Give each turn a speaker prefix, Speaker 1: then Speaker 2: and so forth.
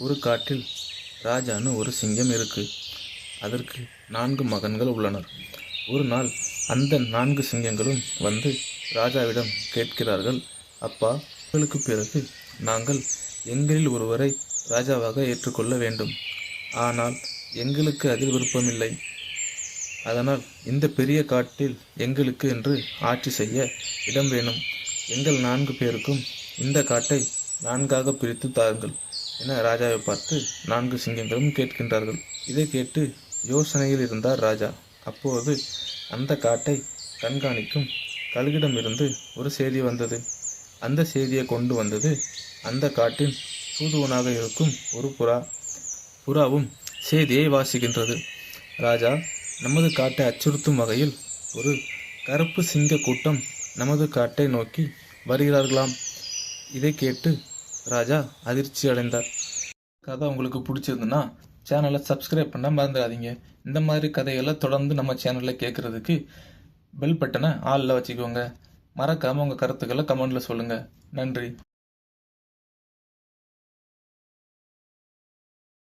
Speaker 1: ஒரு காட்டில் ராஜான்னு ஒரு சிங்கம் இருக்கு. அதற்கு 4 மகன்கள் உள்ளனர். ஒரு நாள் அந்த 4 சிங்கங்களும் வந்து ராஜாவிடம் கேட்கிறார்கள், அப்பா, உங்களுக்கு பிறகு நாங்கள் எங்களில் ஒருவரை ராஜாவாக ஏற்றுக்கொள்ள வேண்டும். ஆனால் எங்களுக்கு அதில் விருப்பமில்லை. அதனால் இந்த பெரிய காட்டில் எங்களுக்கு என்று ஆட்சி செய்ய இடம் வேணும். எங்கள் 4 பேருக்கும் இந்த காட்டை 4ஆக பிரித்து தாருங்கள் என ராஜாவை பார்த்து 4 சிங்கங்களும் கேட்கின்றார்கள். இதை கேட்டு யோசனையில் இருந்தார் ராஜா. அப்போது அந்த காட்டை கண்காணிக்கும் கழுகிடமிருந்து ஒரு செய்தி வந்தது. அந்த செய்தியை கொண்டு வந்தது அந்த காட்டின் தூதுவனாக இருக்கும் ஒரு புறாவும் செய்தியை வாசிக்கின்றது. ராஜா, நமது காட்டை அச்சுறுத்தும் வகையில் ஒரு கருப்பு சிங்க கூட்டம் நமது காட்டை நோக்கி வருகிறார்களாம். இதை கேட்டு ராஜா அதிர்ச்சி அடைந்தார். கதை உங்களுக்கு பிடிச்சிருந்துன்னா சேனலை சப்ஸ்கிரைப் பண்ண மறந்துடாதீங்க. இந்த மாதிரி கதைகளை தொடர்ந்து நம்ம சேனலில் கேட்குறதுக்கு பெல் பட்டனை ஆளில் வச்சுக்கோங்க. மறக்காமல் உங்கள் கருத்துக்களை கமெண்டில் சொல்லுங்கள். நன்றி.